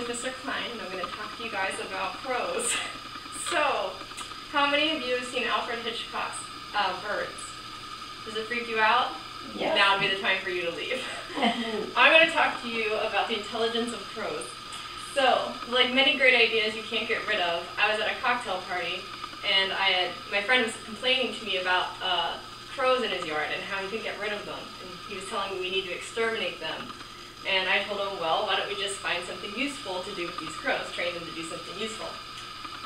is Mr. Klein, and I'm going to talk to you guys about crows. So, how many of you have seen Alfred Hitchcock's Birds? Does it freak you out? Yes. Now would be the time for you to leave. I'm going to talk to you about the intelligence of crows. So, like many great ideas you can't get rid of, I was at a cocktail party, and my friend was complaining to me about crows in his yard and how he could get rid of them. And he was telling me we need to exterminate them. And I told him, well, why don't we just find something useful to do with these crows, train them to do something useful.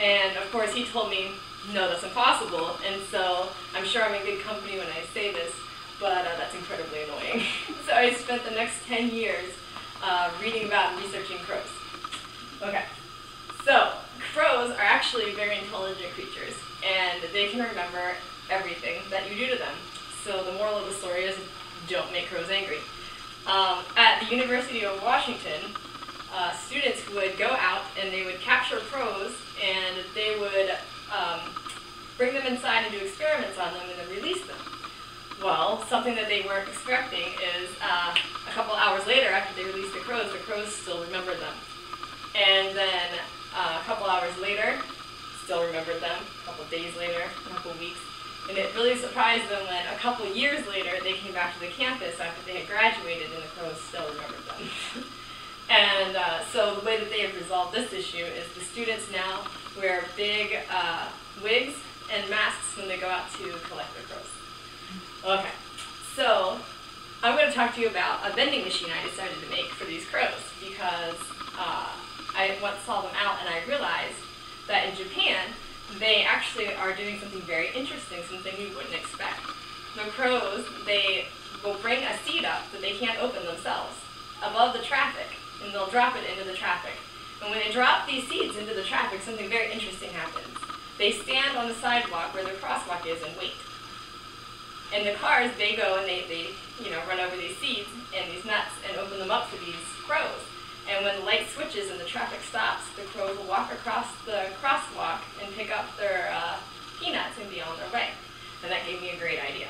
And of course he told me, no, that's impossible. And so I'm sure I'm in good company when I say this, but that's incredibly annoying. So I spent the next 10 years reading about and researching crows. Okay, so crows are actually very intelligent creatures, and they can remember everything that you do to them. So the moral of the story is, don't make crows angry. At the University of Washington, students would go out and they would capture crows, and they would bring them inside and do experiments on them and then release them. Well, something that they weren't expecting is a couple hours later, after they released the crows still remembered them. And then a couple hours later, still remembered them. A couple days later, a couple weeks. And it really surprised them when a couple years later they came back to the campus after they had graduated and the crows still remembered them. And so the way that they have resolved this issue is the students now wear big wigs and masks when they go out to collect the crows. Okay, so I'm going to talk to you about a vending machine I decided to make for these crows because I once saw them out and I realized that in Japan, they actually are doing something very interesting, something you wouldn't expect. The crows, they will bring a seed up that they can't open themselves above the traffic, and they'll drop it into the traffic. And when they drop these seeds into the traffic, something very interesting happens. They stand on the sidewalk where the crosswalk is and wait. And the cars, they go and they run over these seeds and these nuts and open them up for these crows. And when the light switches and the traffic stops, the crows will walk across the crosswalk and pick up their peanuts and be on their way. And that gave me a great idea.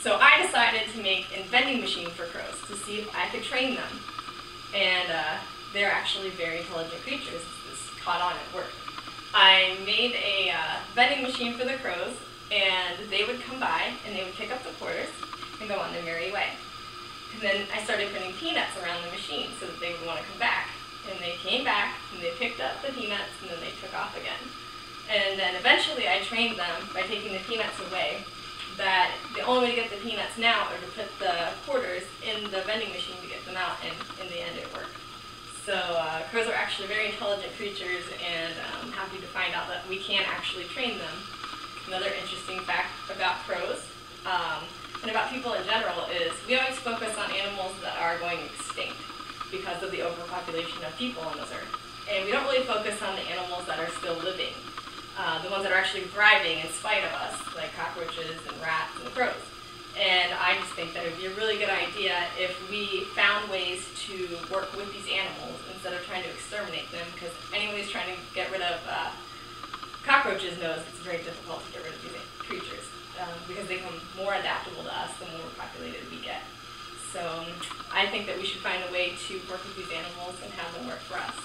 So I decided to make a vending machine for crows to see if I could train them. And they're actually very intelligent creatures. This caught on at work. I made a vending machine for the crows, and they would come by and they would pick up the quarters and go on their merry way. And then I started putting peanuts around the machine so that they would want to come back. And they came back, and they picked up the peanuts, and then they took off again. And then eventually I trained them by taking the peanuts away that the only way to get the peanuts now are to put the quarters in the vending machine to get them out, and in the end it worked. So crows are actually very intelligent creatures, and I'm happy to find out that we can actually train them. Another interesting fact about crows, and about people in general, is we always focus on animals that are going extinct because of the overpopulation of people on this earth. And we don't really focus on the animals that are still living, the ones that are actually thriving in spite of us, like cockroaches and rats and crows. And I just think that it would be a really good idea if we found ways to work with these animals instead of trying to exterminate them, because anyone who's trying to get rid of cockroaches knows it's very difficult to get rid of these creatures. Because they become more adaptable to us the more populated we get. So I think that we should find a way to work with these animals and have them work for us.